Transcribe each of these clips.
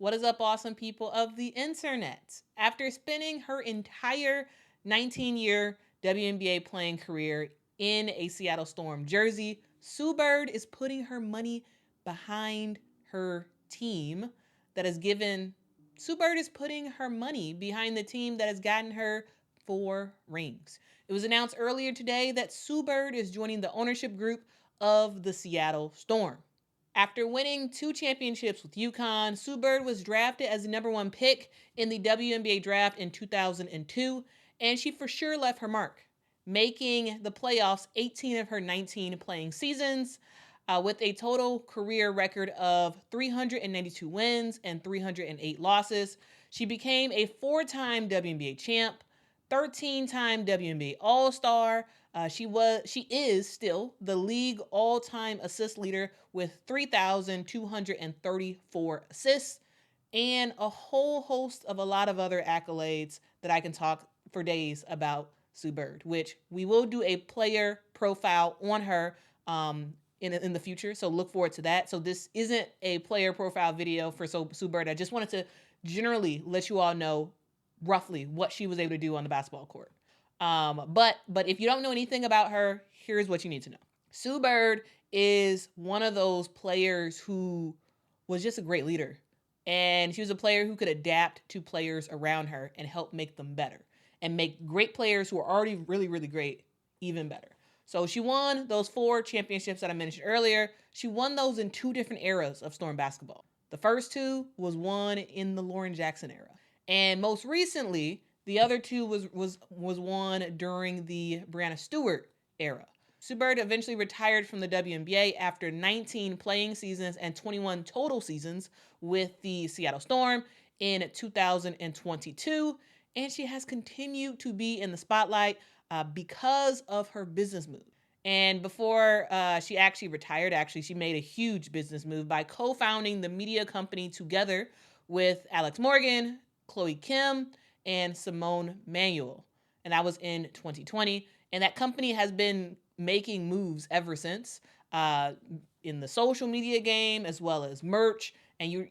What is up, awesome people of the internet? After spending her entire 19-year WNBA playing career in a Seattle Storm jersey, Sue Bird is putting her money behind her team that has given Sue Bird is putting her money behind the team that has gotten her 4 rings. It was announced earlier today that Sue Bird is joining the ownership group of the Seattle Storm. After winning 2 championships with UConn, Sue Bird was drafted as the #1 pick in the WNBA draft in 2002, and she for sure left her mark, making the playoffs 18 of her 19 playing seasons, with a total career record of 392 wins and 308 losses. She became a 4-time WNBA champ, 13-time WNBA All-Star. She is still the league all-time assist leader with 3,234 assists, and a whole host of a lot of other accolades that I can talk for days about Sue Bird, which we will do a player profile on her in the future. So look forward to that. So this isn't a player profile video for Sue Bird. I just wanted to generally let you all know roughly what she was able to do on the basketball court. But if you don't know anything about her, here's what you need to know. Sue Bird is one of those players who was just a great leader. And she was a player who could adapt to players around her and help make them better and make great players who are already really, really great even better. So she won those 4 championships that I mentioned earlier. She won those in 2 different eras of Storm basketball. The first 2 was won in the Lauren Jackson era. And most recently, the other 2 was won during the Brianna Stewart era. Sue Bird eventually retired from the WNBA after 19 playing seasons and 21 total seasons with the Seattle Storm in 2022, and she has continued to be in the spotlight because of her business move. And before she actually retired, she made a huge business move by co-founding the media company Togethxr with Alex Morgan, Chloe Kim, and Simone Manuel. And that was in 2020. And that company has been making moves ever since in the social media game as well as merch. And you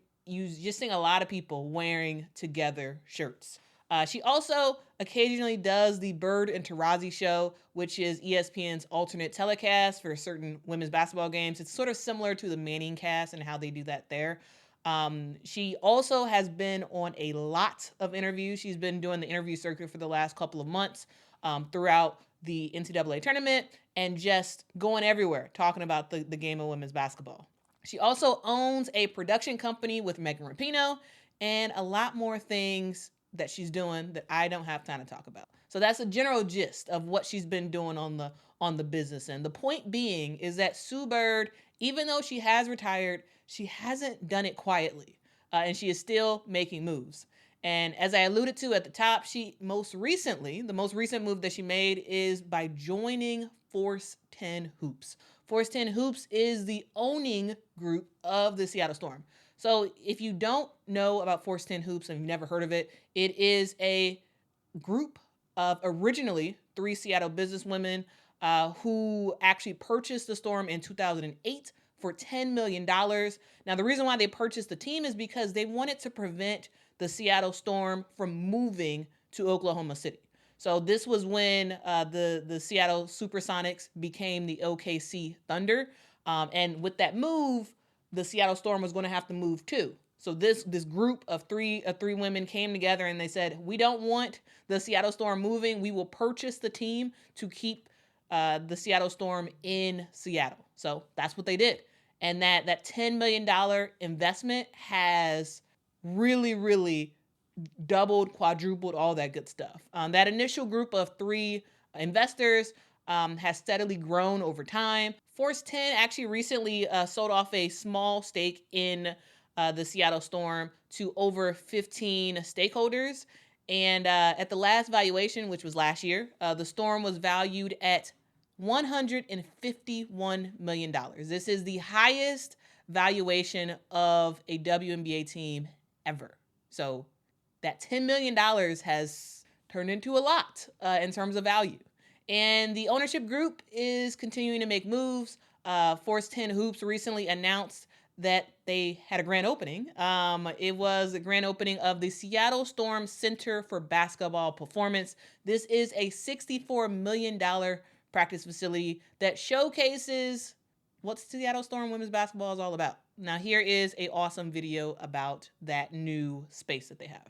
just seeing a lot of people wearing Togethxr shirts. She also occasionally does the Bird and Tarazi show, which is ESPN's alternate telecast for certain women's basketball games. It's sort of similar to the Manning cast and how they do that there. She also has been on a lot of interviews. She's been doing the interview circuit for the last couple of months throughout the NCAA tournament and just going everywhere talking about the game of women's basketball. She also owns a production company with Megan Rapinoe and a lot more things that she's doing that I don't have time to talk about. So that's a general gist of what she's been doing on the business end. The point being is that Sue Bird, even though she has retired, she hasn't done it quietly, and she is still making moves. And as I alluded to at the top, the most recent move that she made is by joining Force 10 Hoops. Force 10 Hoops is the owning group of the Seattle Storm. So if you don't know about Force 10 Hoops and you've never heard of it, it is a group of originally 3 Seattle businesswomen who actually purchased the Storm in 2008 for $10 million. Now, the reason why they purchased the team is because they wanted to prevent the Seattle Storm from moving to Oklahoma City. So this was when the Seattle Supersonics became the OKC Thunder. And with that move, the Seattle Storm was going to have to move too. So this group of three women came together and they said, we don't want the Seattle Storm moving. We will purchase the team to keep the Seattle Storm in Seattle. So that's what they did. And that $10 million investment has really, really doubled, quadrupled, all that good stuff. That initial group of 3 investors has steadily grown over time. Force 10 actually recently sold off a small stake in the Seattle Storm to over 15 stakeholders. And at the last valuation, which was last year, the Storm was valued at $151 million. This is the highest valuation of a WNBA team ever. So that $10 million has turned into a lot in terms of value. And the ownership group is continuing to make moves. Force 10 Hoops recently announced that they had a grand opening. It was the grand opening of the Seattle Storm Center for Basketball Performance. This is a $64 million practice facility that showcases what Seattle Storm women's basketball is all about. Now, here is an awesome video about that new space that they have.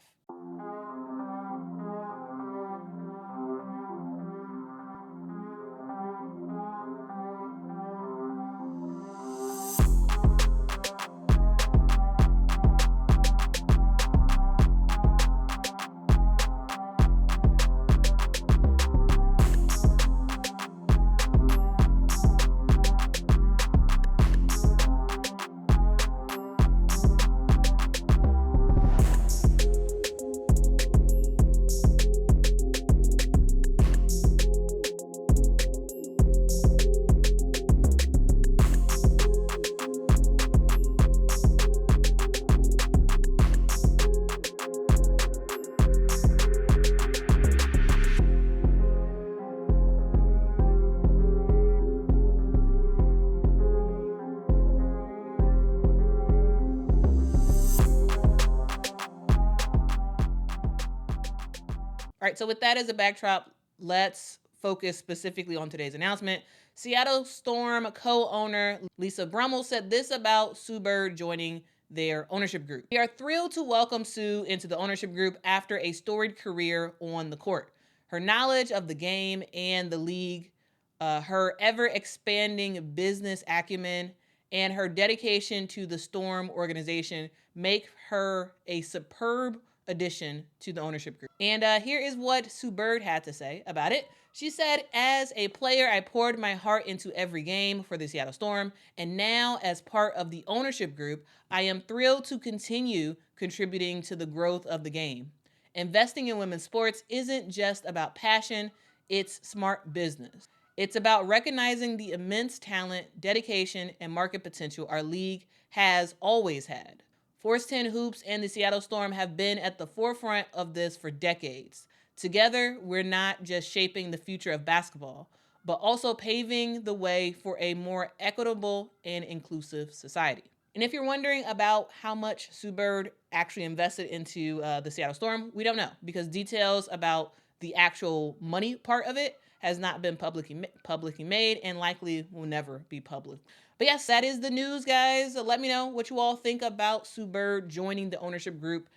All right, so with that as a backdrop, let's focus specifically on today's announcement. Seattle Storm co-owner Lisa Brummel said this about Sue Bird joining their ownership group. We are thrilled to welcome Sue into the ownership group after a storied career on the court. Her knowledge of the game and the league, her ever-expanding business acumen, and her dedication to the Storm organization make her a superb addition to the ownership group. And here is what Sue Bird had to say about it. She said, as a player, I poured my heart into every game for the Seattle Storm. And now, as part of the ownership group, I am thrilled to continue contributing to the growth of the game. Investing in women's sports isn't just about passion, it's smart business. It's about recognizing the immense talent, dedication, and market potential our league has always had. Force 10 Hoops and the Seattle Storm have been at the forefront of this for decades. Together, we're not just shaping the future of basketball, but also paving the way for a more equitable and inclusive society. And if you're wondering about how much Sue Bird actually invested into the Seattle Storm, we don't know, because details about the actual money part of it has not been publicly made and likely will never be public. But yes, that is the news, guys. Let me know what you all think about Sue Bird joining the ownership group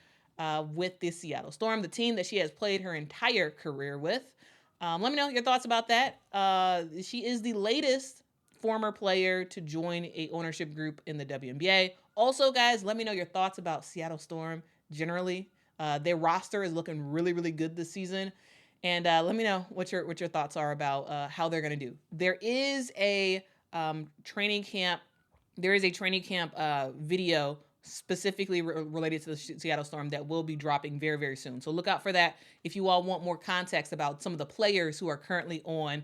with the Seattle Storm, the team that she has played her entire career with. Let me know your thoughts about that. She is the latest former player to join a ownership group in the WNBA. Also, guys, let me know your thoughts about Seattle Storm generally. Their roster is looking really, really good this season. And let me know what your thoughts are about how they're going to do. There is a training camp. There is a training camp video specifically related to the Seattle Storm that will be dropping very, very soon. So look out for that if you all want more context about some of the players who are currently on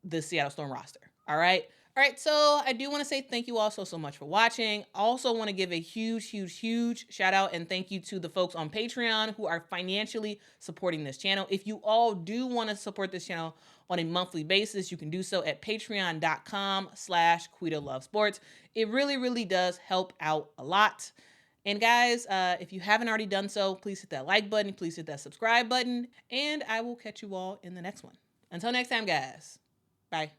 the Seattle Storm roster. All right. All right, so I do want to say thank you all so much for watching. I also want to give a huge shout out and thank you to the folks on Patreon who are financially supporting this channel. If you all do want to support this channel on a monthly basis, you can do so at patreon.com/QuitaLoveSports. It really does help out a lot. And guys, if you haven't already done so, please hit that like button, please hit that subscribe button, and I will catch you all in the next one. Until next time, guys. Bye.